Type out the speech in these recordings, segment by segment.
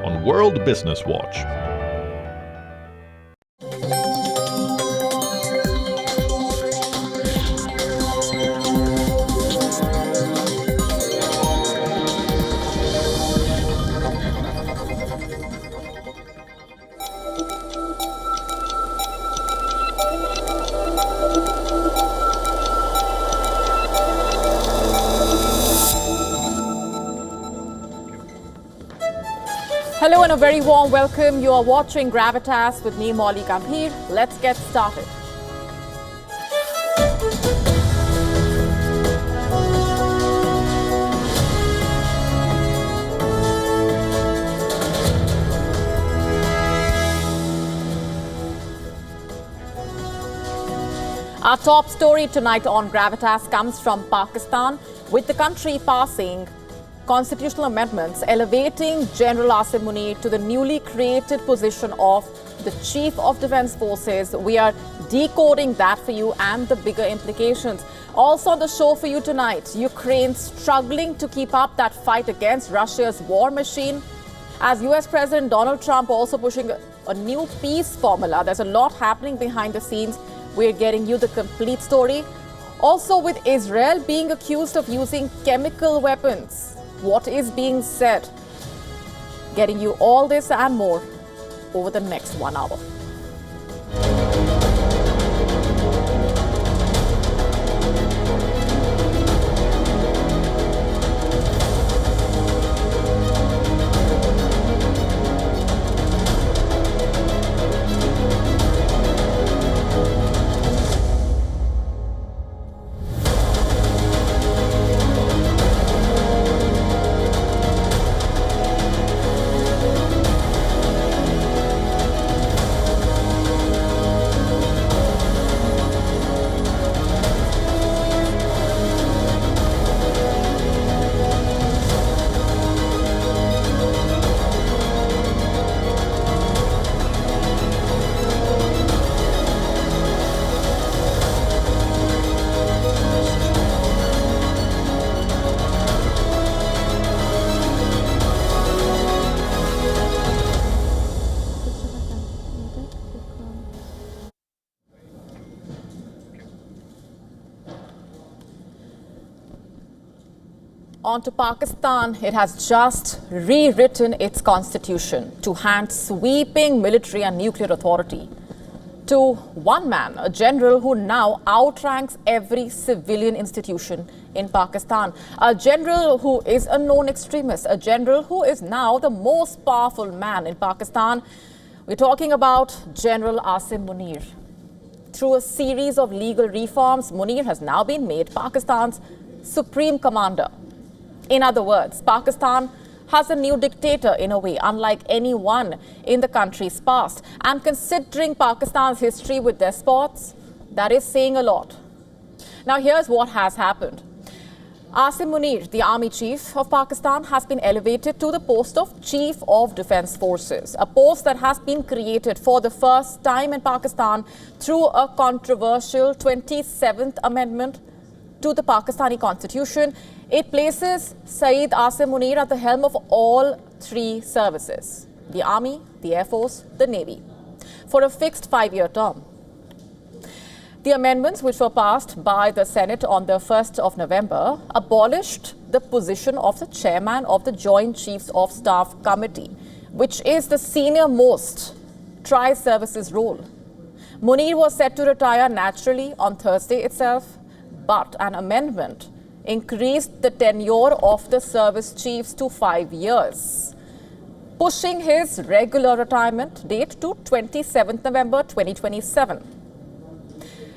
on World Business Watch. Hello and a very warm welcome. You are watching Gravitas with me, Molly Gambhir. Let's get started. Our top story tonight on Gravitas comes from Pakistan, with the country passing constitutional amendments elevating General Asim Munir to the newly created position of the Chief of Defence Forces. We are decoding that for you and the bigger implications. Also on the show for you tonight, Ukraine struggling to keep up that fight against Russia's war machine, as US President Donald Trump also pushing a new peace formula. There's a lot happening behind the scenes. We're getting you the complete story. Also with Israel being accused of using chemical weapons. What is being said? Getting you all this and more over the next 1 hour. On to Pakistan, it has just rewritten its constitution to hand sweeping military and nuclear authority to one man, a general who now outranks every civilian institution in Pakistan. A general who is a known extremist, a general who is now the most powerful man in Pakistan. We're talking about General Asim Munir. Through a series of legal reforms, Munir has now been made Pakistan's supreme commander. In other words, Pakistan has a new dictator in a way, unlike anyone in the country's past. And considering Pakistan's history with despots, that is saying a lot. Now, here's what has happened. Asim Munir, the army chief of Pakistan, has been elevated to the post of Chief of Defence Forces, a post that has been created for the first time in Pakistan through a controversial 27th Amendment to the Pakistani Constitution. It places Saeed Asim Munir at the helm of all three services, the Army, the Air Force, the Navy, for a fixed 5-year term. The amendments, which were passed by the Senate on the 1st of November, abolished the position of the chairman of the Joint Chiefs of Staff Committee, which is the senior-most tri-services role. Munir was set to retire naturally on Thursday itself, but an amendment increased the tenure of the service chiefs to 5 years, pushing his regular retirement date to 27th November 2027.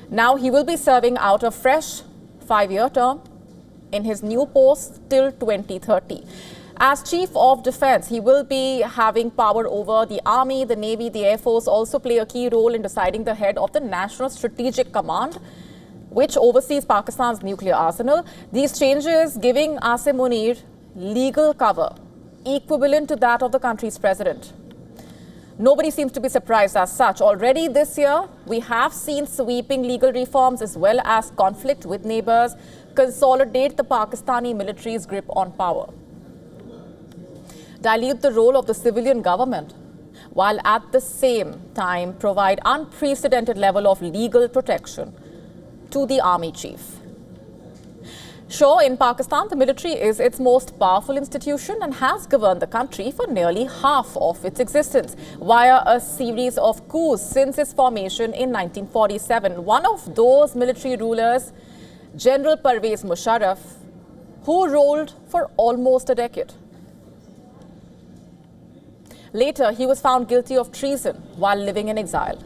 Now he will be serving out a fresh 5-year term in his new post till 2030. As Chief of Defence, he will be having power over the Army, the Navy, the Air Force, also play a key role in deciding the head of the National Strategic Command, which oversees Pakistan's nuclear arsenal. These changes giving Asim Munir legal cover equivalent to that of the country's president. Nobody seems to be surprised as such. Already this year, we have seen sweeping legal reforms as well as conflict with neighbors consolidate the Pakistani military's grip on power. dilute the role of the civilian government, while at the same time provide unprecedented level of legal protection to the army chief. Sure, in Pakistan, the military is its most powerful institution and has governed the country for nearly half of its existence via a series of coups since its formation in 1947. One of those military rulers, General Pervez Musharraf, who ruled for almost a decade. Later, he was found guilty of treason while living in exile.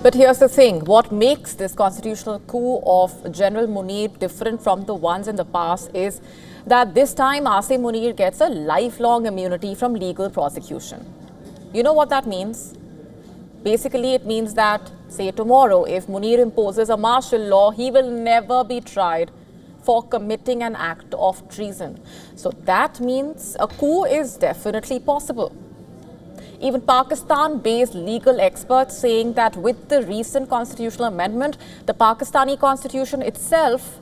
But here's the thing, what makes this constitutional coup of General Munir different from the ones in the past is that this time Asim Munir gets a lifelong immunity from legal prosecution. You know what that means? Basically, it means that, say tomorrow, if Munir imposes a martial law, he will never be tried for committing an act of treason. So that means a coup is definitely possible. Even Pakistan-based legal experts saying that with the recent constitutional amendment, the Pakistani constitution itself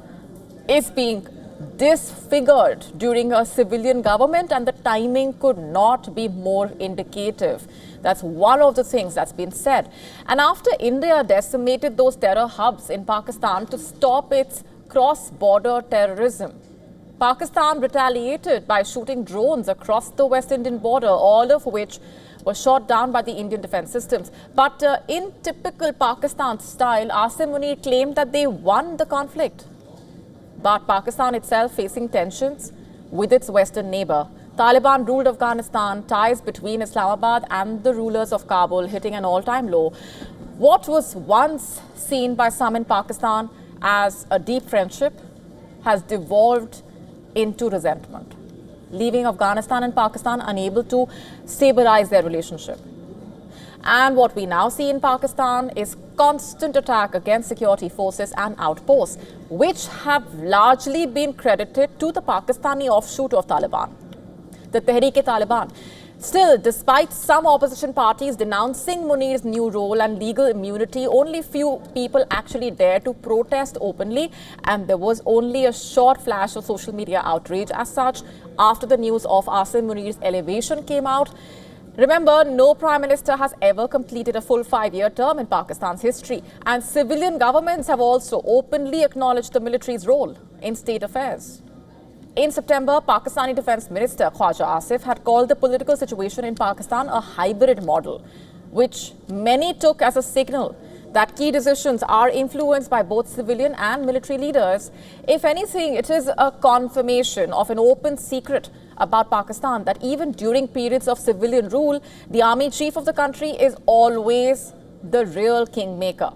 is being disfigured during a civilian government, and the timing could not be more indicative. That's one of the things that's been said. And after India decimated those terror hubs in Pakistan to stop its cross-border terrorism, Pakistan retaliated by shooting drones across the West Indian border, all of which were shot down by the Indian defense systems. But in typical Pakistan style, Asim Munir claimed that they won the conflict. But Pakistan itself facing tensions with its western neighbor. Taliban ruled Afghanistan, ties between Islamabad and the rulers of Kabul hitting an all-time low. What was once seen by some in Pakistan as a deep friendship has devolved into resentment, leaving Afghanistan and Pakistan unable to stabilize their relationship. And what we now see in Pakistan is constant attack against security forces and outposts, which have largely been credited to the Pakistani offshoot of Taliban, the Tehreek-e-Taliban. Still, despite some opposition parties denouncing Munir's new role and legal immunity, only few people actually dared to protest openly, and there was only a short flash of social media outrage as such after the news of Asim Munir's elevation came out. Remember, no Prime Minister has ever completed a full 5-year term in Pakistan's history, and civilian governments have also openly acknowledged the military's role in state affairs. In September, Pakistani Defense Minister Khwaja Asif had called the political situation in Pakistan a hybrid model, which many took as a signal that key decisions are influenced by both civilian and military leaders. If anything, it is a confirmation of an open secret about Pakistan that even during periods of civilian rule, the army chief of the country is always the real kingmaker.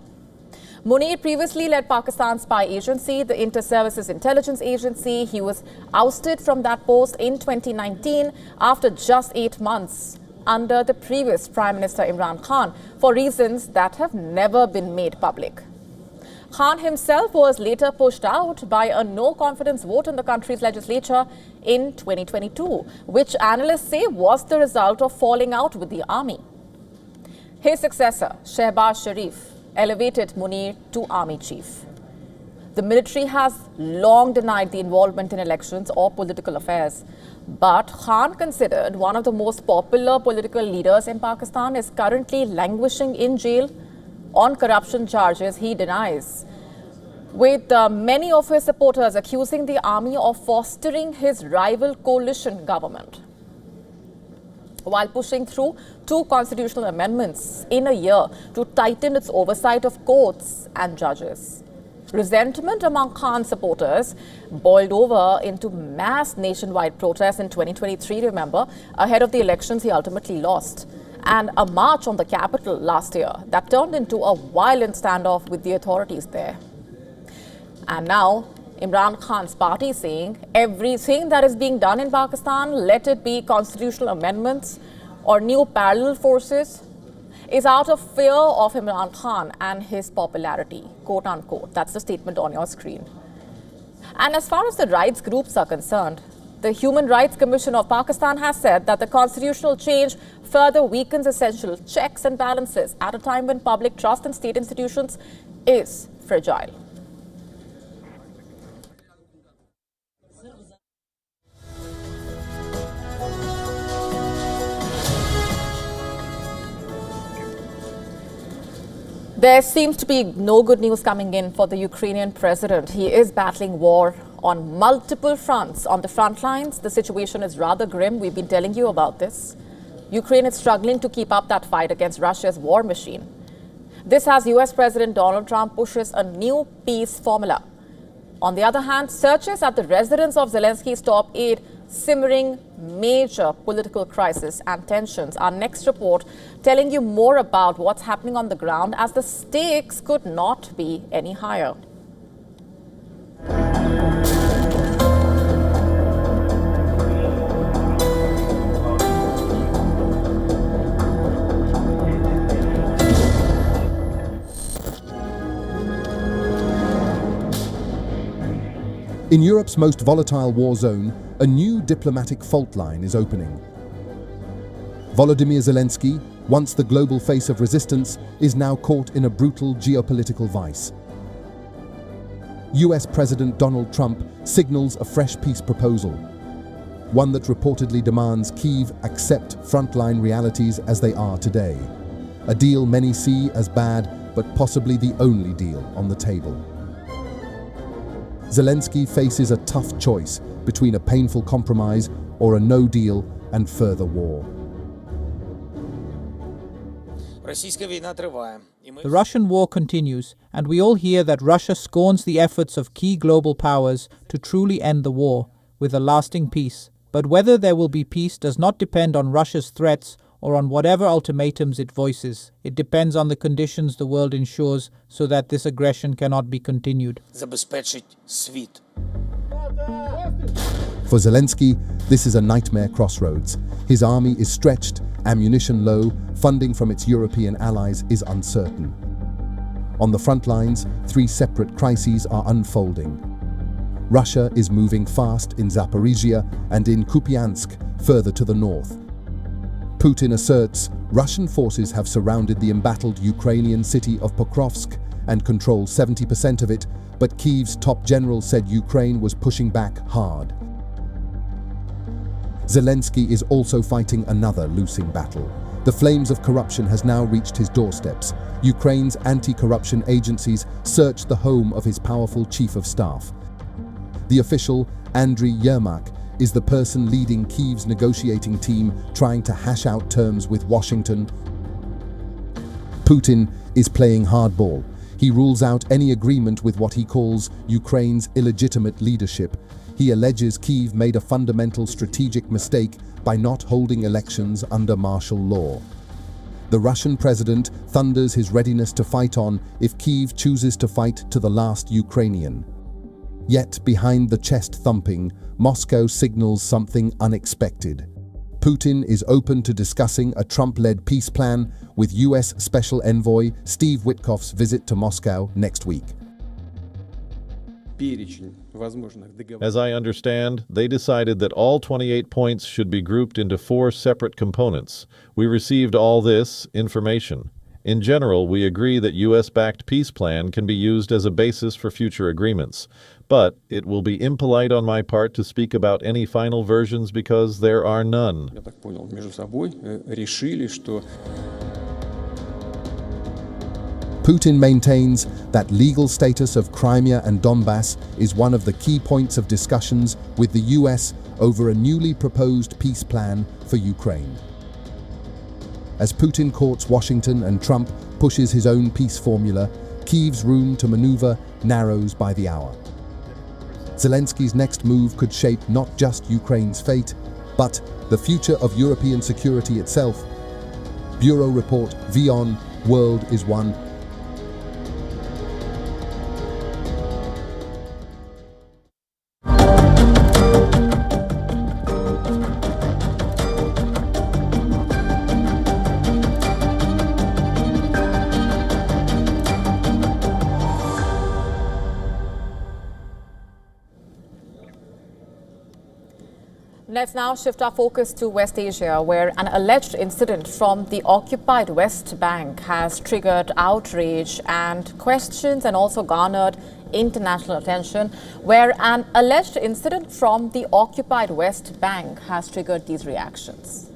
Munir previously led Pakistan's spy agency, the Inter-Services Intelligence Agency. He was ousted from that post in 2019 after just 8 months under the previous Prime Minister Imran Khan for reasons that have never been made public. Khan himself was later pushed out by a no-confidence vote in the country's legislature in 2022, which analysts say was the result of falling out with the army. His successor, Shehbaz Sharif, elevated Munir to army chief. The military has long denied the involvement in elections or political affairs. But Khan, considered one of the most popular political leaders in Pakistan, is currently languishing in jail on corruption charges he denies, with many of his supporters accusing the army of fostering his rival coalition government, while pushing through 2 constitutional amendments in a year to tighten its oversight of courts and judges. Resentment among Khan's supporters boiled over into mass nationwide protests in 2023, remember, ahead of the elections he ultimately lost, and a march on the capital last year that turned into a violent standoff with the authorities there. And now, Imran Khan's party saying everything that is being done in Pakistan, let it be constitutional amendments or new parallel forces, is out of fear of Imran Khan and his popularity, quote unquote. That's the statement on your screen. And as far as the rights groups are concerned, the Human Rights Commission of Pakistan has said that the constitutional change further weakens essential checks and balances at a time when public trust in state institutions is fragile. There seems to be no good news coming in for the Ukrainian president. He is battling war on multiple fronts. On the front lines, the situation is rather grim. We've been telling you about this. Ukraine is struggling to keep up that fight against Russia's war machine. This as US President Donald Trump pushes a new peace formula. On the other hand, searches at the residence of Zelensky's top aide simmering major political crisis and tensions. Our next report telling you more about what's happening on the ground, as the stakes could not be any higher. In Europe's most volatile war zone, a new diplomatic fault line is opening. Volodymyr Zelensky, once the global face of resistance, is now caught in a brutal geopolitical vice. US President Donald Trump signals a fresh peace proposal, one that reportedly demands Kyiv accept frontline realities as they are today. A deal many see as bad, but possibly the only deal on the table. Zelensky faces a tough choice between a painful compromise or a no deal and further war. The Russian war continues, and we all hear that Russia scorns the efforts of key global powers to truly end the war with a lasting peace. But whether there will be peace does not depend on Russia's threats or on whatever ultimatums it voices. It depends on the conditions the world ensures so that this aggression cannot be continued. For Zelensky, this is a nightmare crossroads. His army is stretched, ammunition low, funding from its European allies is uncertain. On the front lines, three separate crises are unfolding. Russia is moving fast in Zaporizhia and in Kupiansk, further to the north. Putin asserts Russian forces have surrounded the embattled Ukrainian city of Pokrovsk and control 70% of it, but Kyiv's top general said Ukraine was pushing back hard. Zelensky is also fighting another losing battle. The flames of corruption has now reached his doorsteps. Ukraine's anti-corruption agencies searched the home of his powerful chief of staff. The official, Andriy Yermak, is the person leading Kyiv's negotiating team trying to hash out terms with Washington. Putin is playing hardball. He rules out any agreement with what he calls Ukraine's illegitimate leadership. He alleges Kyiv made a fundamental strategic mistake by not holding elections under martial law. The Russian president thunders his readiness to fight on if Kyiv chooses to fight to the last Ukrainian. Yet, behind the chest thumping, Moscow signals something unexpected. Putin is open to discussing a Trump-led peace plan with US Special Envoy Steve Witkoff's visit to Moscow next week. As I understand, they decided that all 28 points should be grouped into 4 separate components. We received all this information. In general, we agree that US-backed peace plan can be used as a basis for future agreements. But it will be impolite on my part to speak about any final versions because there are none. Putin maintains that legal status of Crimea and Donbass is one of the key points of discussions with the US over a newly proposed peace plan for Ukraine. As Putin courts Washington and Trump pushes his own peace formula, Kyiv's room to maneuver narrows by the hour. Zelensky's next move could shape not just Ukraine's fate, but the future of European security itself. Bureau Report, WION World is one. Let's now shift our focus to West Asia, where an alleged incident from the occupied West Bank has triggered outrage and questions and also garnered international attention, where an alleged incident from the occupied West Bank has triggered these reactions.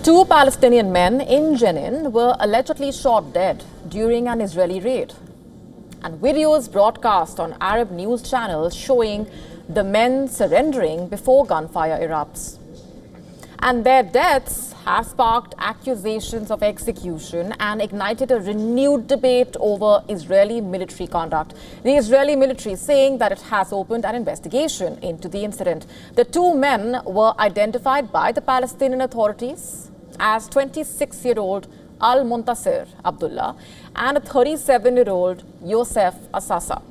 Two Palestinian men in Jenin were allegedly shot dead during an Israeli raid. And videos broadcast on Arab news channels showing the men surrendering before gunfire erupts. And their deaths have sparked accusations of execution and ignited a renewed debate over Israeli military conduct. The Israeli military saying that it has opened an investigation into the incident. The two men were identified by the Palestinian authorities as 26-year-old Al-Muntasir Abdullah and a 37-year-old Yosef Assasa,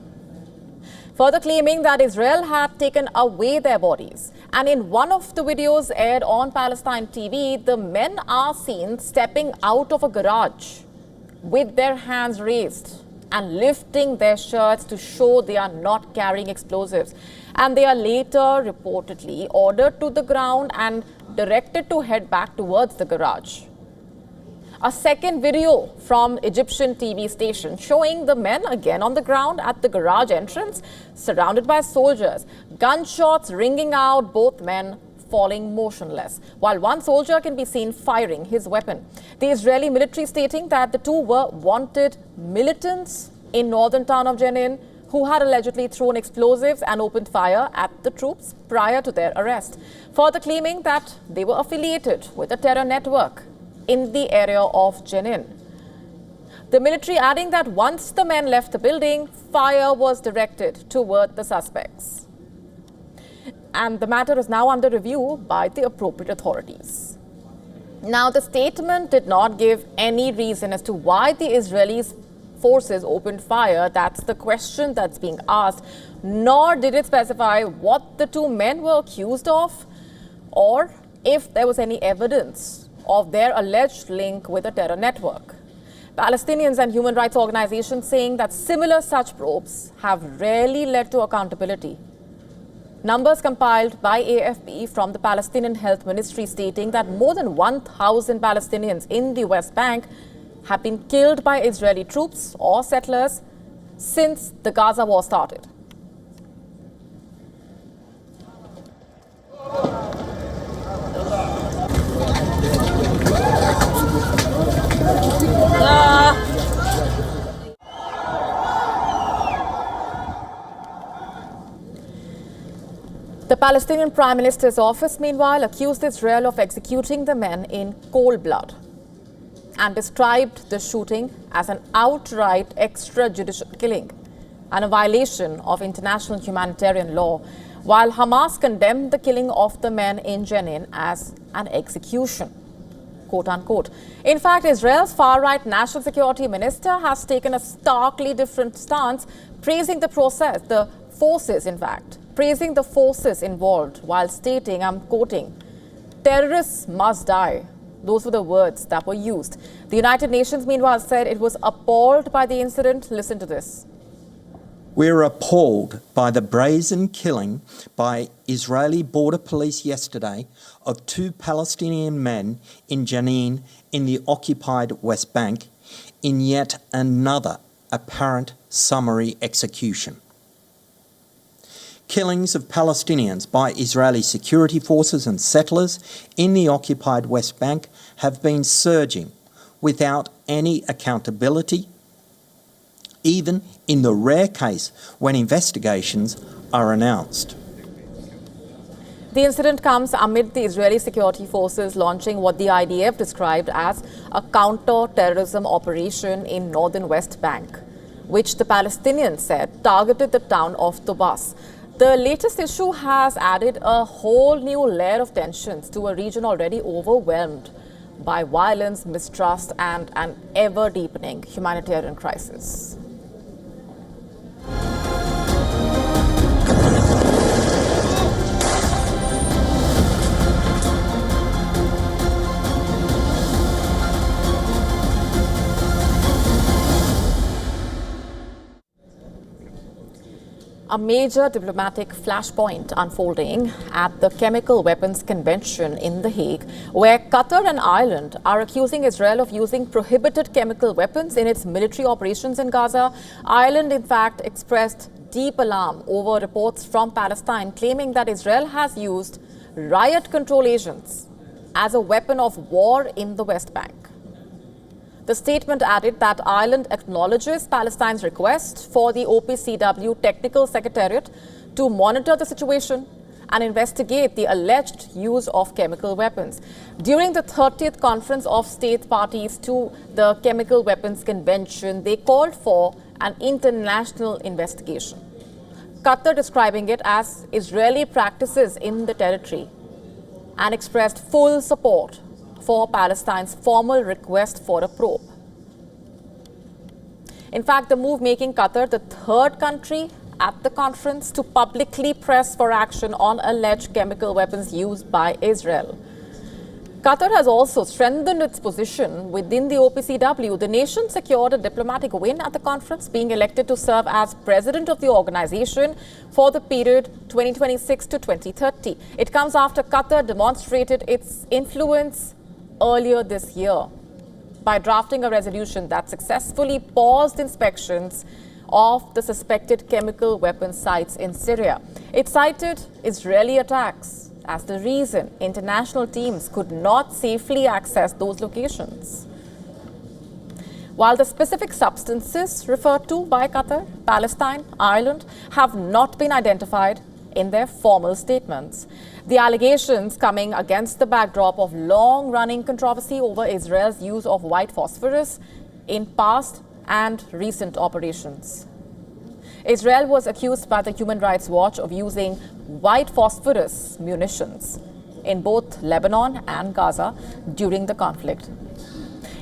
further claiming that Israel had taken away their bodies. And in one of the videos aired on Palestine TV, the men are seen stepping out of a garage with their hands raised and lifting their shirts to show they are not carrying explosives. And they are later reportedly ordered to the ground and directed to head back towards the garage. A second video from Egyptian TV station showing the men again on the ground at the garage entrance, surrounded by soldiers, gunshots ringing out, both men falling motionless, while one soldier can be seen firing his weapon. The Israeli military stating that the two were wanted militants in northern town of Jenin who had allegedly thrown explosives and opened fire at the troops prior to their arrest, further claiming that they were affiliated with a terror network in the area of Jenin. The military adding that once the men left the building, fire was directed toward the suspects. And the matter is now under review by the appropriate authorities. Now, the statement did not give any reason as to why the Israelis forces opened fire. That's the question that's being asked. Nor did it specify what the two men were accused of or if there was any evidence of their alleged link with a terror network. Palestinians and human rights organizations saying that similar such probes have rarely led to accountability. Numbers compiled by AFP from the Palestinian Health Ministry stating that more than 1,000 Palestinians in the West Bank have been killed by Israeli troops or settlers since the Gaza war started. The Palestinian Prime Minister's office, meanwhile, accused Israel of executing the men in cold blood and described the shooting as an outright extrajudicial killing and a violation of international humanitarian law, while Hamas condemned the killing of the men in Jenin as an execution, quote unquote. In fact, Israel's far-right national security minister has taken a starkly different stance, praising the process, praising the forces involved, while stating, I'm quoting, "Terrorists must die." Those were the words that were used. The United Nations, meanwhile, said it was appalled by the incident. Listen to this. We're appalled by the brazen killing by Israeli border police yesterday of 2 Palestinian men in Jenin in the occupied West Bank in yet another apparent summary execution. Killings of Palestinians by Israeli security forces and settlers in the occupied West Bank have been surging without any accountability, even in the rare case when investigations are announced. The incident comes amid the Israeli security forces launching what the IDF described as a counter-terrorism operation in northern West Bank, which the Palestinians said targeted the town of Tobas. The latest issue has added a whole new layer of tensions to a region already overwhelmed by violence, mistrust, and an ever-deepening humanitarian crisis. A major diplomatic flashpoint unfolding at the Chemical Weapons Convention in The Hague, where Qatar and Ireland are accusing Israel of using prohibited chemical weapons in its military operations in Gaza. Ireland, in fact, expressed deep alarm over reports from Palestine claiming that Israel has used riot control agents as a weapon of war in the West Bank. The statement added that Ireland acknowledges Palestine's request for the OPCW Technical Secretariat to monitor the situation and investigate the alleged use of chemical weapons. During the 30th Conference of State Parties to the Chemical Weapons Convention, they called for an international investigation, Qatar describing it as Israeli practices in the territory, and expressed full support for Palestine's formal request for a probe. In fact, the move making Qatar the third country at the conference to publicly press for action on alleged chemical weapons used by Israel. Qatar has also strengthened its position within the OPCW. The nation secured a diplomatic win at the conference, being elected to serve as president of the organization for the period 2026 to 2030. It comes after Qatar demonstrated its influence earlier this year by drafting a resolution that successfully paused inspections of the suspected chemical weapon sites in Syria. It cited Israeli attacks as the reason international teams could not safely access those locations. While the specific substances referred to by Qatar, Palestine, Ireland have not been identified in their formal statements. The allegations coming against the backdrop of long-running controversy over Israel's use of white phosphorus in past and recent operations. Israel was accused by the Human Rights Watch of using white phosphorus munitions in both Lebanon and Gaza during the conflict.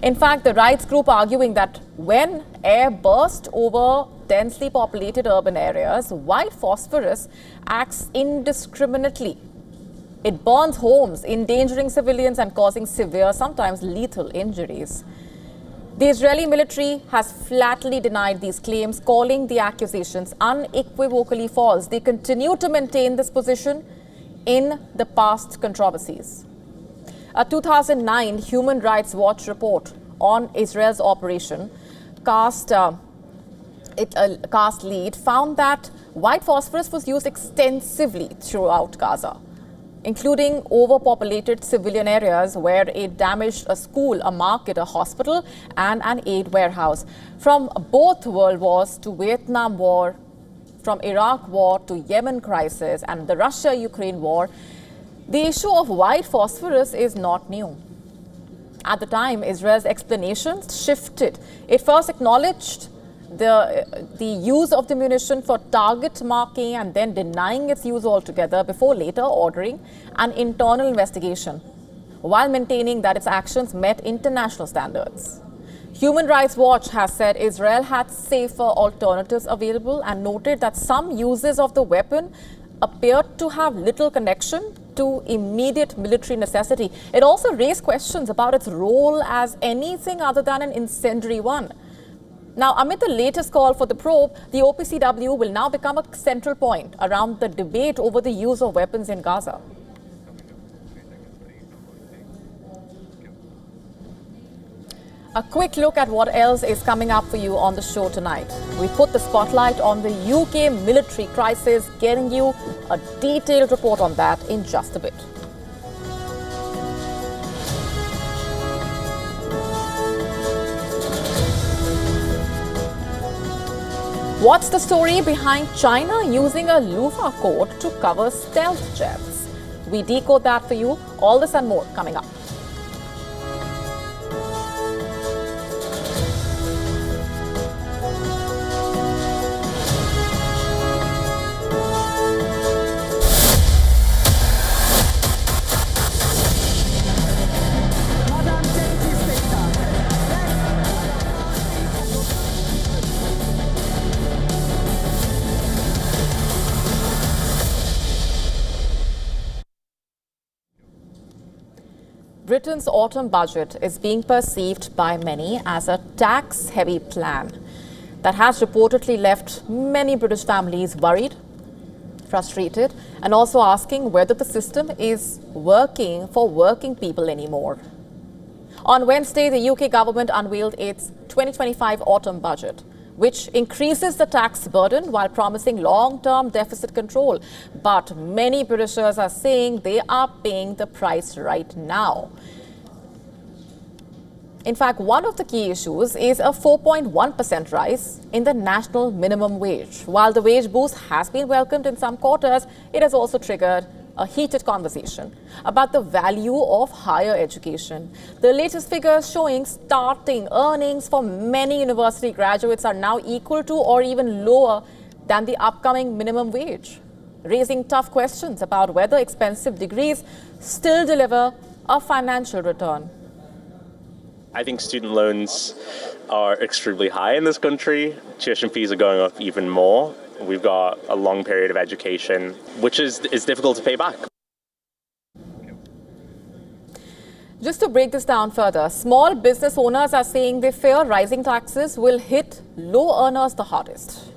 In fact, the rights group arguing that when air burst over densely populated urban areas, white phosphorus acts indiscriminately. It burns homes, endangering civilians and causing severe, sometimes lethal injuries. The Israeli military has flatly denied these claims, calling the accusations unequivocally false. They continue to maintain this position in the past controversies. A 2009 Human Rights Watch report on Israel's operation cast lead found that white phosphorus was used extensively throughout Gaza, including overpopulated civilian areas where it damaged a school, a market, a hospital, and an aid warehouse. From both world wars to Vietnam War, from Iraq war to Yemen crisis and the Russia-Ukraine war, the issue of white phosphorus is not new. At the time, Israel's explanations shifted. It first acknowledged the use of the munition for target marking and then denying its use altogether before later ordering an internal investigation, while maintaining that its actions met international standards. Human Rights Watch has said Israel had safer alternatives available and noted that some uses of the weapon appeared to have little connection to immediate military necessity. It also raised questions about its role as anything other than an incendiary one. Now, amid the latest call for the probe, the OPCW will now become a central point around the debate over the use of weapons in Gaza. A quick look at what else is coming up for you on the show tonight. We put the spotlight on the UK military crisis, getting you a detailed report on that in just a bit. What's the story behind China using a loofah coat to cover stealth jets? We decode that for you. All this and more coming up. Britain's autumn budget is being perceived by many as a tax-heavy plan that has reportedly left many British families worried, frustrated, and also asking whether the system is working for working people anymore. On Wednesday, the UK government unveiled its 2025 autumn budget, which increases the tax burden while promising long-term deficit control. But many Britishers are saying they are paying the price right now. In fact, one of the key issues is a 4.1% rise in the national minimum wage. While the wage boost has been welcomed in some quarters, it has also triggered a heated conversation about the value of higher education. The latest figures showing starting earnings for many university graduates are now equal to or even lower than the upcoming minimum wage, raising tough questions about whether expensive degrees still deliver a financial return. I think student loans are extremely high in this country. Tuition fees are going up even more. We've got a long period of education, which is difficult to pay back. Just to break this down further, small business owners are saying they fear rising taxes will hit low earners the hardest.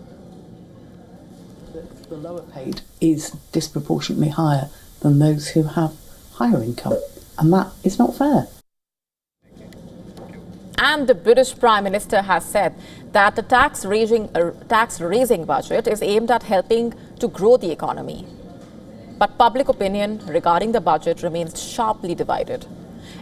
The lower paid is disproportionately higher than those who have higher income, and that is not fair. And the British Prime Minister has said that the tax-raising budget is aimed at helping to grow the economy. But public opinion regarding the budget remains sharply divided.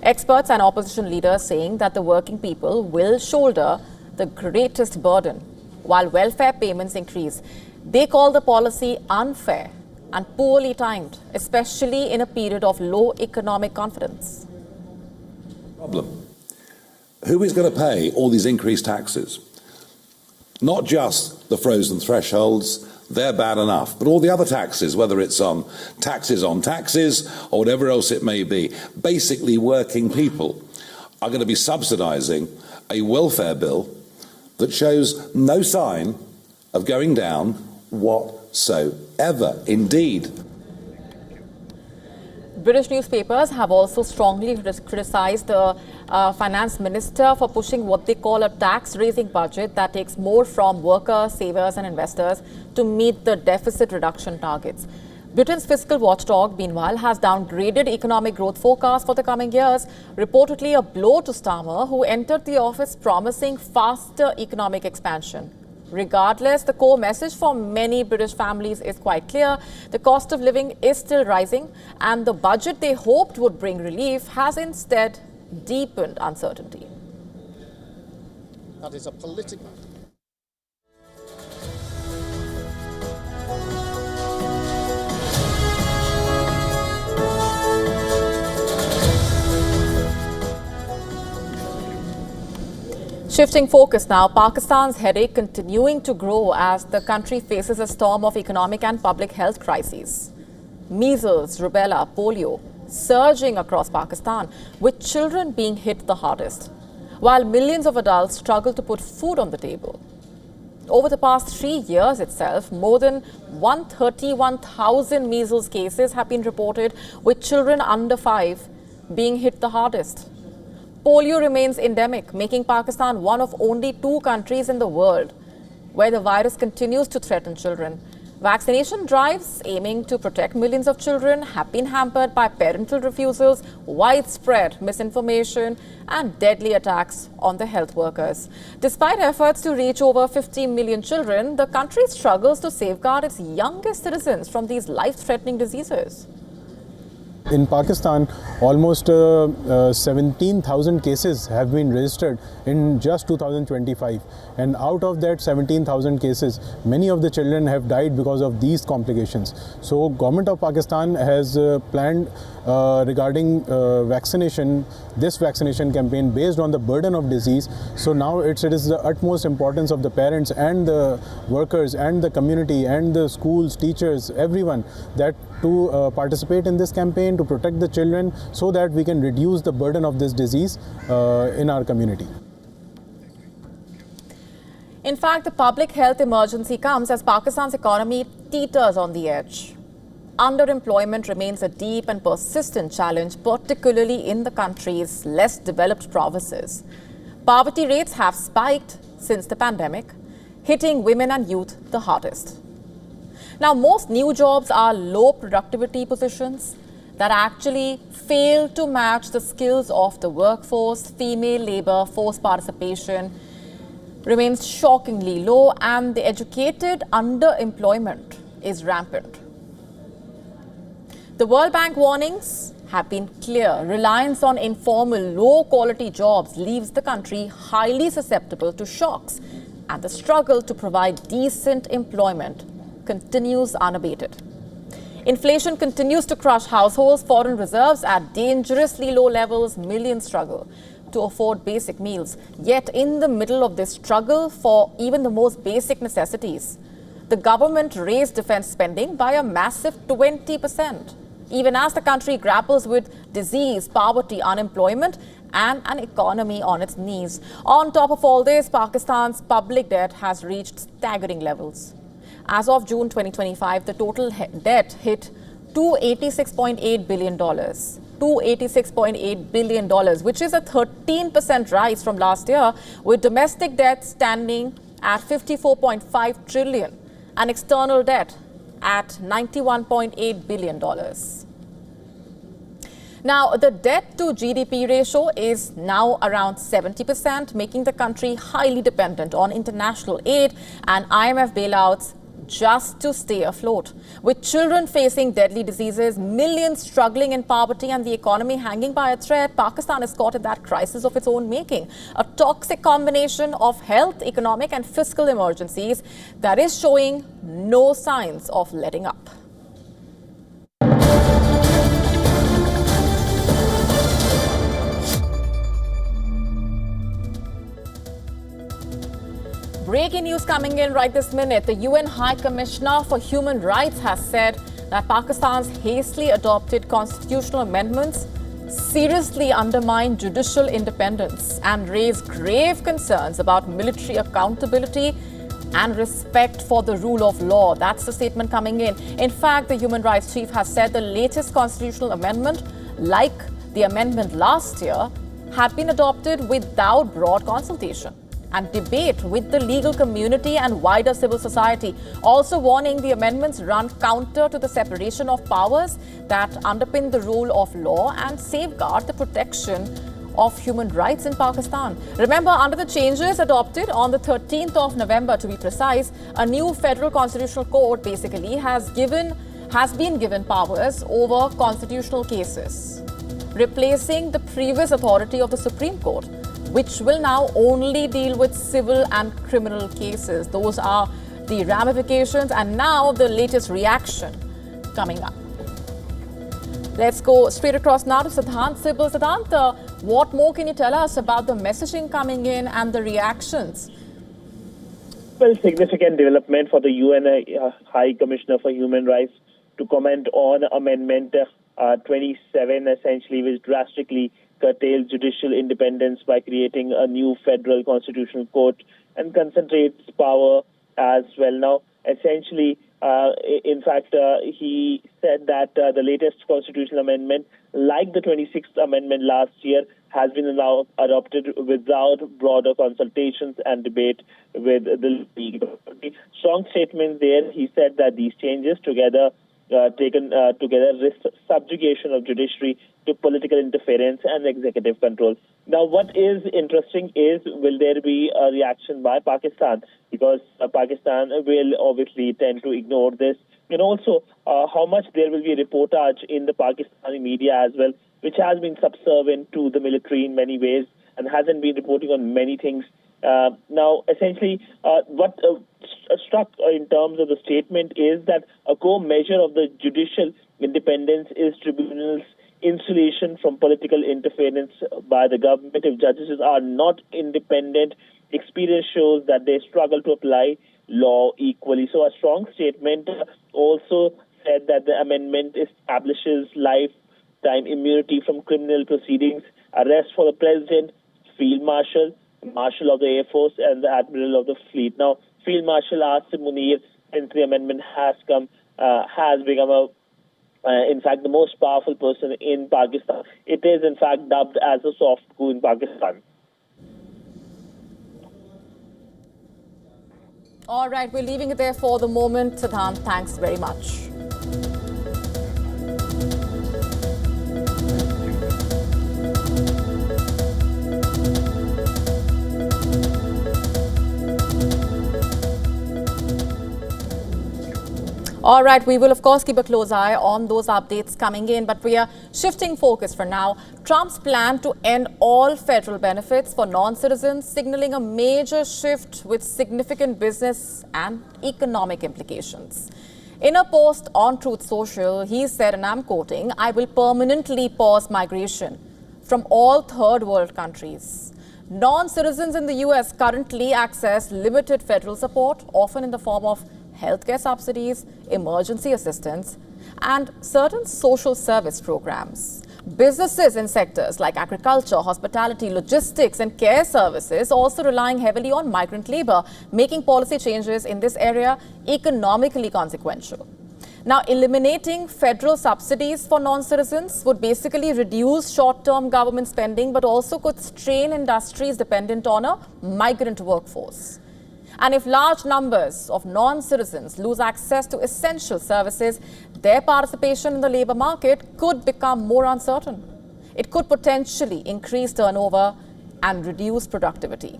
Experts and opposition leaders saying that the working people will shoulder the greatest burden while welfare payments increase. They call the policy unfair and poorly timed, especially in a period of low economic confidence. Problem. Who is going to pay all these increased taxes? Not just the frozen thresholds, they're bad enough, but all the other taxes, whether it's on taxes or whatever else it may be. Basically, working people are going to be subsidising a welfare bill that shows no sign of going down whatsoever. Indeed, British newspapers have also strongly criticized the finance minister for pushing what they call a tax-raising budget that takes more from workers, savers and investors to meet the deficit reduction targets. Britain's fiscal watchdog, meanwhile, has downgraded economic growth forecasts for the coming years, reportedly a blow to Starmer, who entered the office promising faster economic expansion. Regardless, the core message for many British families is quite clear. The cost of living is still rising, and the budget they hoped would bring relief has instead deepened uncertainty. That is a political. Shifting focus now, Pakistan's headache continuing to grow as the country faces a storm of economic and public health crises. Measles, rubella, polio surging across Pakistan, with children being hit the hardest, while millions of adults struggle to put food on the table. Over the past 3 years itself, more than 131,000 measles cases have been reported, with children under 5 being hit the hardest. Polio remains endemic, making Pakistan one of only 2 countries in the world where the virus continues to threaten children. Vaccination drives aiming to protect millions of children have been hampered by parental refusals, widespread misinformation, and deadly attacks on the health workers. Despite efforts to reach over 50 million children, the country struggles to safeguard its youngest citizens from these life-threatening diseases. In Pakistan, almost 17,000 cases have been registered in just 2025, and out of that 17,000 cases, many of the children have died because of these complications. So government of Pakistan has planned regarding vaccination, this vaccination campaign based on the burden of disease. So now it is the utmost importance of the parents and the workers and the community and the schools, teachers, everyone, that to participate in this campaign to protect the children so that we can reduce the burden of this disease in our community. In fact, the public health emergency comes as Pakistan's economy teeters on the edge. Underemployment remains a deep and persistent challenge, particularly in the country's less developed provinces. Poverty rates have spiked since the pandemic, hitting women and youth the hardest. Now, most new jobs are low productivity positions that actually fail to match the skills of the workforce. Female labor force participation remains shockingly low, and the educated underemployment is rampant. The World Bank warnings have been clear. Reliance on informal, low-quality jobs leaves the country highly susceptible to shocks, and the struggle to provide decent employment continues unabated. Inflation continues to crush households, foreign reserves at dangerously low levels, millions struggle to afford basic meals. Yet in the middle of this struggle for even the most basic necessities, the government raised defense spending by a massive 20%, even as the country grapples with disease, poverty, unemployment, and an economy on its knees. On top of all this, Pakistan's public debt has reached staggering levels. As of June 2025, the total debt hit $286.8 billion. $286.8 billion, which is a 13% rise from last year, with domestic debt standing at $54.5 trillion and external debt at $91.8 billion. Now, the debt to GDP ratio is now around 70%, making the country highly dependent on international aid and IMF bailouts just to stay afloat. With children facing deadly diseases, millions struggling in poverty, and the economy hanging by a thread, Pakistan is caught in that crisis of its own making. A toxic combination of health, economic and fiscal emergencies that is showing no signs of letting up. Breaking news coming in right this minute. The UN High Commissioner for Human Rights has said that Pakistan's hastily adopted constitutional amendments seriously undermine judicial independence and raise grave concerns about military accountability and respect for the rule of law. That's the statement coming in. In fact, the human rights chief has said the latest constitutional amendment, like the amendment last year, had been adopted without broad consultation and debate with the legal community and wider civil society, also warning the amendments run counter to the separation of powers that underpin the rule of law and safeguard the protection of human rights in Pakistan. Remember, under the changes adopted on the 13th of November, to be precise, a new federal constitutional court basically has been given powers over constitutional cases, replacing the previous authority of the Supreme Court, which will now only deal with civil and criminal cases. Those are the ramifications, and now the latest reaction coming up. Let's go straight across now to Siddhant Sibal. Siddhant, What more can you tell us about the messaging coming in and the reactions? Well, significant development for the UN High Commissioner for Human Rights to comment on Amendment 27, essentially, which drastically curtails judicial independence by creating a new federal constitutional court and concentrates power as well. Now, essentially, in fact, he said that the latest constitutional amendment, like the 26th amendment last year, has been now adopted without broader consultations and debate with the legal community. Strong statement there. He said that these changes taken together risk subjugation of judiciary to political interference and executive control. Now, what is interesting is, will there be a reaction by Pakistan? Because Pakistan will obviously tend to ignore this. And also, how much there will be a reportage in the Pakistani media as well, which has been subservient to the military in many ways and hasn't been reporting on many things. Now, essentially, what struck in terms of the statement is that a core measure of the judicial independence is tribunals' insulation from political interference by the government. If judges are not independent, experience shows that they struggle to apply law equally. So a strong statement also said that the amendment establishes lifetime immunity from criminal proceedings, arrest for the president, field marshal, marshal of the Air Force, and the admiral of the fleet. Now, Field Marshal Asim Munir, since the amendment has become in fact, the most powerful person in Pakistan. It is, in fact, dubbed as a soft coup in Pakistan. All right, we're leaving it there for the moment. Siddhant, thanks very much. All right, we will of course keep a close eye on those updates coming in, but we are shifting focus for now. Trump's plan to end all federal benefits for non-citizens, signaling a major shift with significant business and economic implications. In a post on Truth Social, he said, and I'm quoting, "I will permanently pause migration from all third world countries." Non-citizens in the US currently access limited federal support, often in the form of healthcare subsidies, emergency assistance, and certain social service programs. Businesses in sectors like agriculture, hospitality, logistics, and care services also relying heavily on migrant labor, making policy changes in this area economically consequential. Now, eliminating federal subsidies for non-citizens would basically reduce short-term government spending, but also could strain industries dependent on a migrant workforce. And if large numbers of non-citizens lose access to essential services, their participation in the labor market could become more uncertain. It could potentially increase turnover and reduce productivity.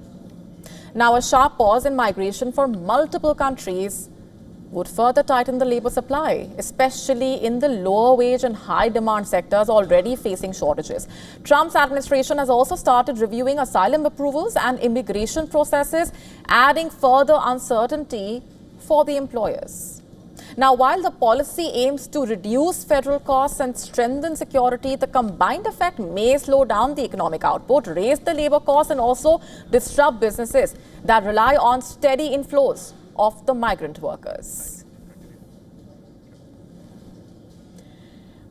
Now, a sharp pause in migration for multiple countries would further tighten the labor supply, especially in the lower wage and high demand sectors already facing shortages. Trump's administration has also started reviewing asylum approvals and immigration processes, adding further uncertainty for the employers. Now, while the policy aims to reduce federal costs and strengthen security, the combined effect may slow down the economic output, raise the labor costs, and also disrupt businesses that rely on steady inflows of the migrant workers.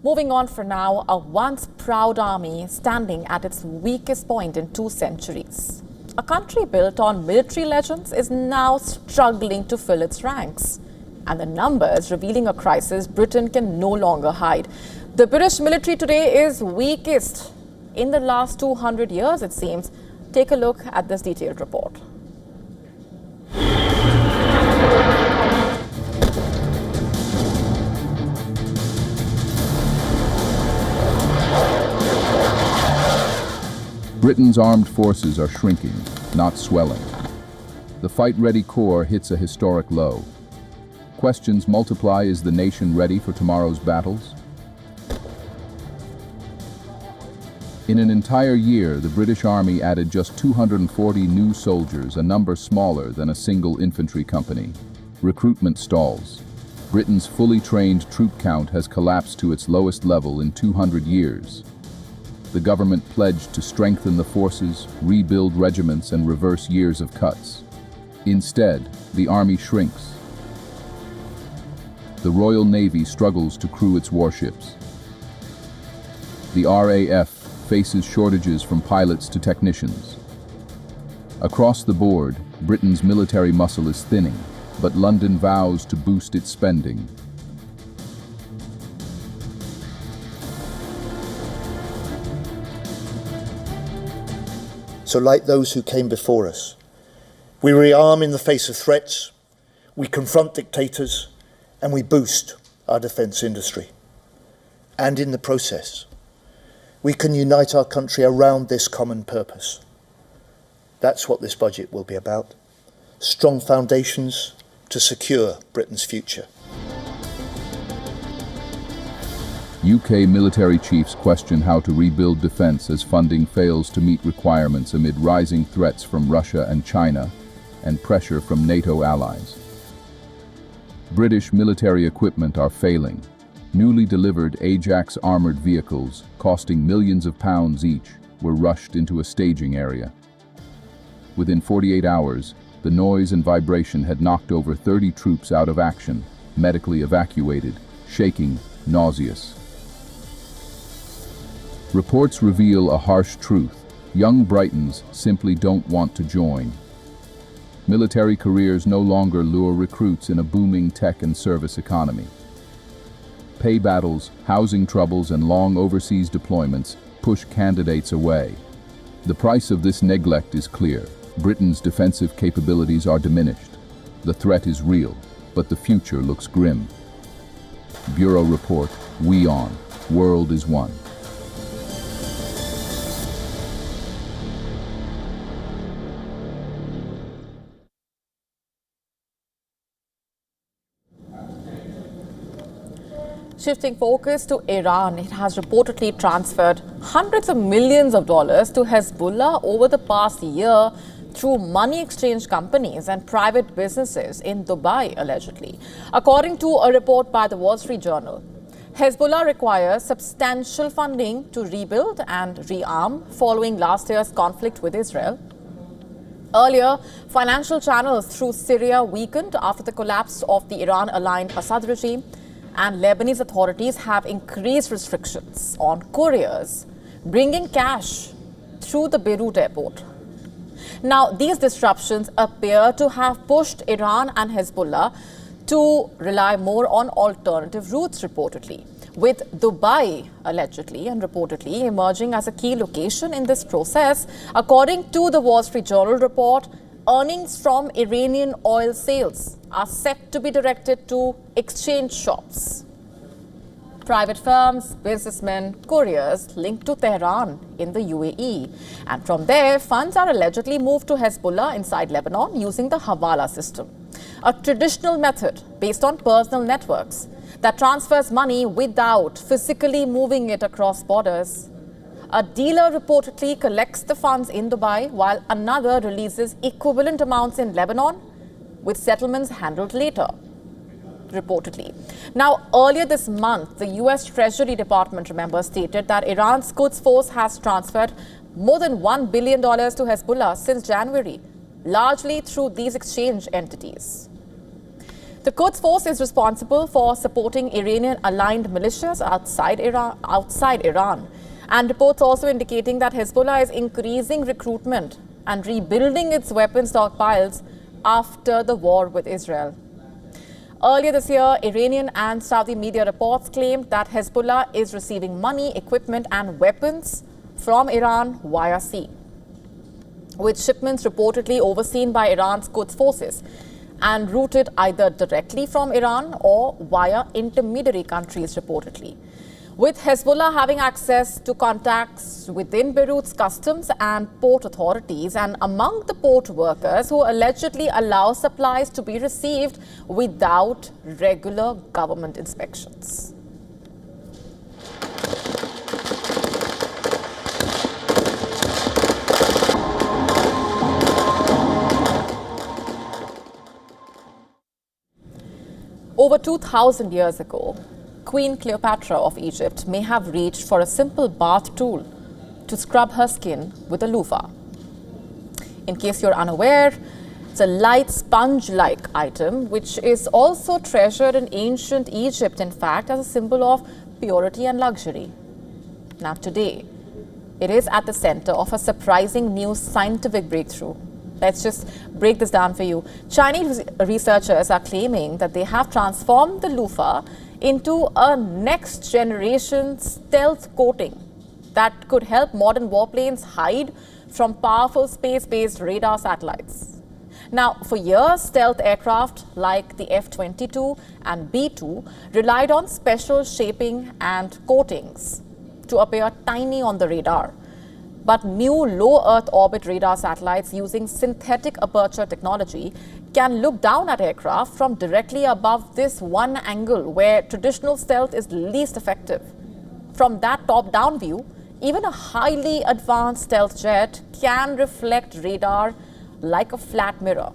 Moving on for now, a once proud army standing at its weakest point in 2 centuries. A country built on military legends is now struggling to fill its ranks. And the numbers revealing a crisis Britain can no longer hide. The British military today is weakest in the last 200 years, it seems. Take a look at this detailed report. Britain's armed forces are shrinking, not swelling. The fight-ready corps hits a historic low. Questions multiply: is the nation ready for tomorrow's battles? In an entire year, the British Army added just 240 new soldiers, a number smaller than a single infantry company. Recruitment stalls. Britain's fully trained troop count has collapsed to its lowest level in 200 years. the government pledged to strengthen the forces, rebuild regiments, and reverse years of cuts. Instead, the army shrinks. The Royal Navy struggles to crew its warships. The RAF faces shortages from pilots to technicians. Across the board, Britain's military muscle is thinning, but London vows to boost its spending. So like those who came before us, we rearm in the face of threats, we confront dictators, and we boost our defence industry. And in the process, we can unite our country around this common purpose. That's what this budget will be about. Strong foundations to secure Britain's future. UK military chiefs question how to rebuild defence as funding fails to meet requirements amid rising threats from Russia and China and pressure from NATO allies. British military equipment are failing. Newly delivered Ajax armoured vehicles, costing millions of pounds each, were rushed into a staging area. Within 48 hours, the noise and vibration had knocked over 30 troops out of action, medically evacuated, shaking, nauseous. Reports reveal a harsh truth. Young Britons simply don't want to join. Military careers no longer lure recruits in a booming tech and service economy. Pay battles, housing troubles, and long overseas deployments push candidates away. The price of this neglect is clear. Britain's defensive capabilities are diminished. The threat is real, but the future looks grim. Bureau Report, WION, World is One. Shifting focus to Iran, it has reportedly transferred hundreds of millions of dollars to Hezbollah over the past year through money exchange companies and private businesses in Dubai, allegedly. According to a report by the Wall Street Journal, Hezbollah requires substantial funding to rebuild and rearm following last year's conflict with Israel. Earlier, financial channels through Syria weakened after the collapse of the Iran-aligned Assad regime, and Lebanese authorities have increased restrictions on couriers bringing cash through the Beirut airport. Now, these disruptions appear to have pushed Iran and Hezbollah to rely more on alternative routes, reportedly, with Dubai allegedly and reportedly emerging as a key location in this process. According to the Wall Street Journal report, earnings from Iranian oil sales are set to be directed to exchange shops. Private firms, businessmen, couriers linked to Tehran in the UAE. And from there, funds are allegedly moved to Hezbollah inside Lebanon using the Hawala system, a traditional method based on personal networks that transfers money without physically moving it across borders. A dealer reportedly collects the funds in Dubai while another releases equivalent amounts in Lebanon, with settlements handled later, reportedly. Now, earlier this month, the US Treasury Department, remember, stated that Iran's Quds Force has transferred more than $1 billion to Hezbollah since January, largely through these exchange entities. The Quds Force is responsible for supporting Iranian-aligned militias outside Iran. And reports also indicating that Hezbollah is increasing recruitment and rebuilding its weapon stockpiles after the war with Israel. Earlier this year, Iranian and Saudi media reports claimed that Hezbollah is receiving money, equipment, and weapons from Iran via sea, with shipments reportedly overseen by Iran's Quds forces and routed either directly from Iran or via intermediary countries, reportedly, with Hezbollah having access to contacts within Beirut's customs and port authorities and among the port workers who allegedly allow supplies to be received without regular government inspections. Over 2,000 years ago, Queen Cleopatra of Egypt may have reached for a simple bath tool to scrub her skin with a loofah. In case you're unaware, it's a light sponge-like item which is also treasured in ancient Egypt, in fact, as a symbol of purity and luxury. Now today, it is at the center of a surprising new scientific breakthrough. Let's just break this down for you. Chinese researchers are claiming that they have transformed the loofah into a next-generation stealth coating that could help modern warplanes hide from powerful space-based radar satellites. Now, for years, stealth aircraft like the F-22 and B-2 relied on special shaping and coatings to appear tiny on the radar. But new low Earth orbit radar satellites using synthetic aperture technology can look down at aircraft from directly above this one angle where traditional stealth is least effective. From that top-down view, even a highly advanced stealth jet can reflect radar like a flat mirror,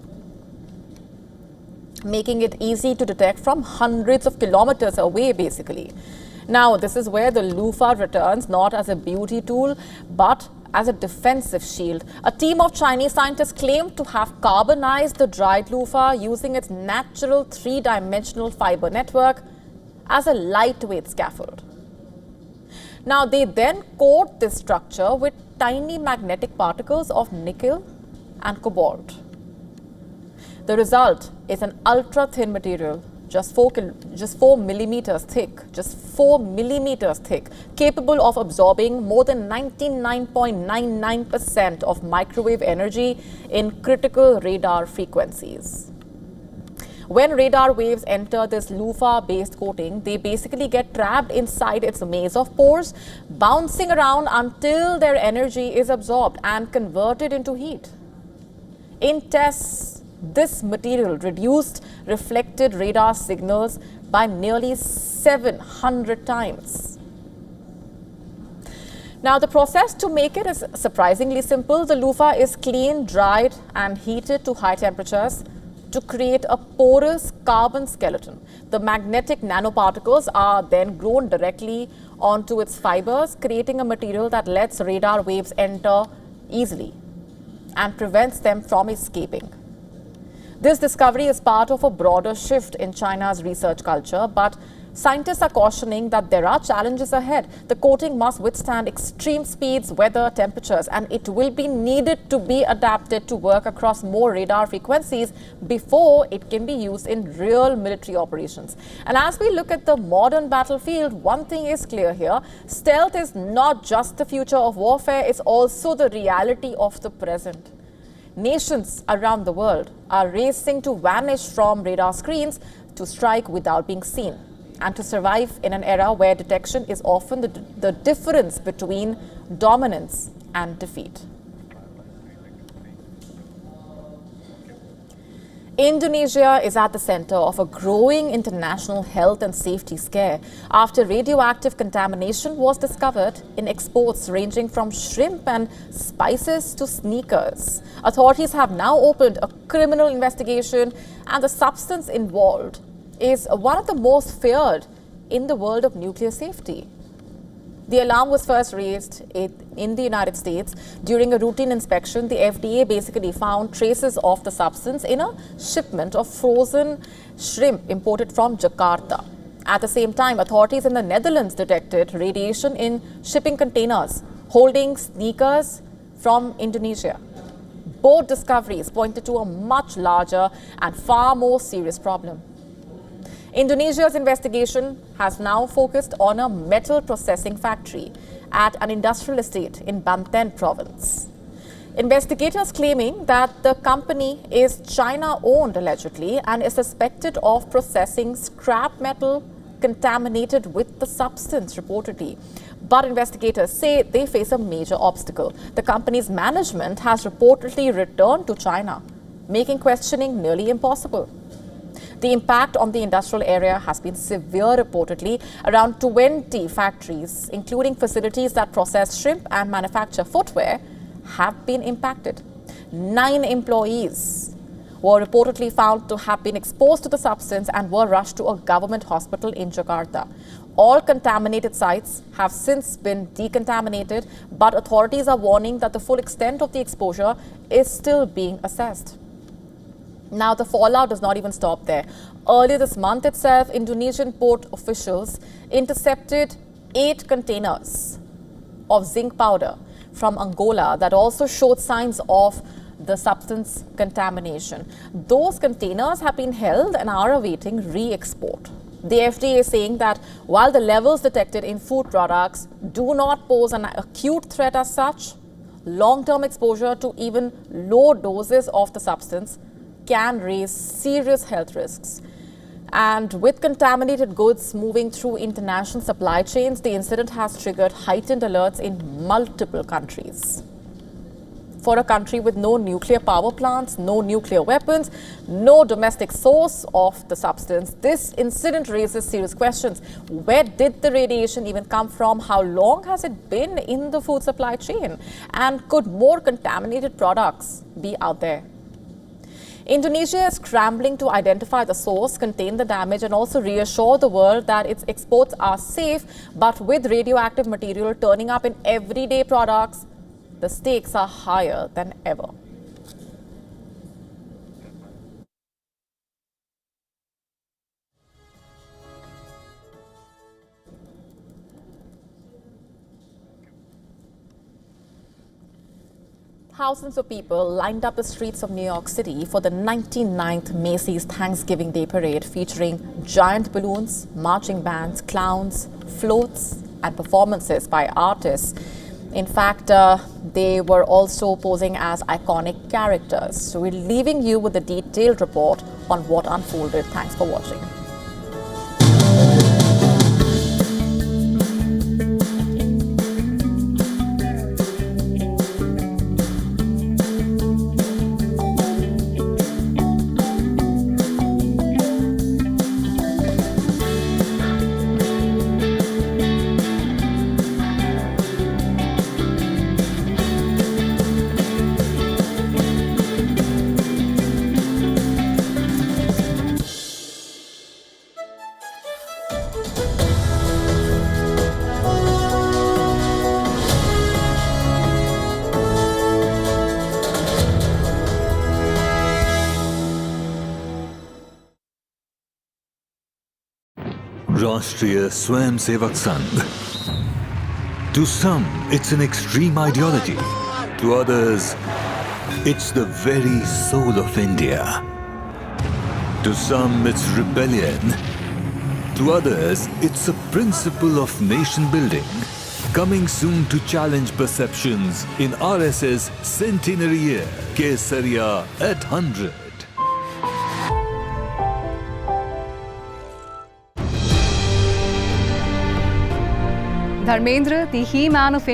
making it easy to detect from hundreds of kilometers away, basically. Now, this is where the loofah returns not as a beauty tool, but as a defensive shield. A team of Chinese scientists claimed to have carbonized the dried loofah using its natural three-dimensional fiber network as a lightweight scaffold. Now, they then coat this structure with tiny magnetic particles of nickel and cobalt. The result is an ultra-thin material, just 4 millimeters thick, capable of absorbing more than 99.99% of microwave energy in critical radar frequencies. When radar waves enter this loofah-based coating, they basically get trapped inside its maze of pores, bouncing around until their energy is absorbed and converted into heat. In tests, this material reduced reflected radar signals by nearly 700 times. Now, the process to make it is surprisingly simple. The loofah is cleaned, dried, and heated to high temperatures to create a porous carbon skeleton. The magnetic nanoparticles are then grown directly onto its fibers, creating a material that lets radar waves enter easily and prevents them from escaping. This discovery is part of a broader shift in China's research culture, but scientists are cautioning that there are challenges ahead. The coating must withstand extreme speeds, weather, temperatures, and it will be needed to be adapted to work across more radar frequencies before it can be used in real military operations. And as we look at the modern battlefield, one thing is clear here. Stealth is not just the future of warfare, it's also the reality of the present. Nations around the world are racing to vanish from radar screens to strike without being seen, and to survive in an era where detection is often the difference between dominance and defeat. Indonesia is at the center of a growing international health and safety scare after radioactive contamination was discovered in exports ranging from shrimp and spices to sneakers. Authorities have now opened a criminal investigation, and the substance involved is one of the most feared in the world of nuclear safety. The alarm was first raised in the United States. During a routine inspection, the FDA basically found traces of the substance in a shipment of frozen shrimp imported from Jakarta. At the same time, authorities in the Netherlands detected radiation in shipping containers holding sneakers from Indonesia. Both discoveries pointed to a much larger and far more serious problem. Indonesia's investigation has now focused on a metal processing factory at an industrial estate in Banten province. Investigators claiming that the company is China-owned allegedly and is suspected of processing scrap metal contaminated with the substance reportedly. But investigators say they face a major obstacle. The company's management has reportedly returned to China, making questioning nearly impossible. The impact on the industrial area has been severe reportedly. Around 20 factories, including facilities that process shrimp and manufacture footwear, have been impacted. 9 employees were reportedly found to have been exposed to the substance and were rushed to a government hospital in Jakarta. All contaminated sites have since been decontaminated, but authorities are warning that the full extent of the exposure is still being assessed. Now, the fallout does not even stop there. Earlier this month itself, Indonesian port officials intercepted 8 containers of zinc powder from Angola that also showed signs of the substance contamination. Those containers have been held and are awaiting re-export. The FDA is saying that while the levels detected in food products do not pose an acute threat as such, long-term exposure to even low doses of the substance can raise serious health risks. And with contaminated goods moving through international supply chains, the incident has triggered heightened alerts in multiple countries. For a country with no nuclear power plants, no nuclear weapons, no domestic source of the substance, this incident raises serious questions. Where did the radiation even come from? How long has it been in the food supply chain? And could more contaminated products be out there? Indonesia is scrambling to identify the source, contain the damage, and also reassure the world that its exports are safe. But with radioactive material turning up in everyday products, the stakes are higher than ever. Thousands of people lined up the streets of New York City for the 99th Macy's Thanksgiving Day Parade, featuring giant balloons, marching bands, clowns, floats, and performances by artists. In fact, they were also posing as iconic characters. So we're leaving you with a detailed report on what unfolded. Thanks for watching. Rashtriya Swayamsevak Sangh. To some, it's an extreme ideology. To others, it's the very soul of India. To some, it's rebellion. To others, it's a principle of nation building. Coming soon to challenge perceptions in RSS centenary year, Kesariya at 100. Dharmendra, the he-man of India.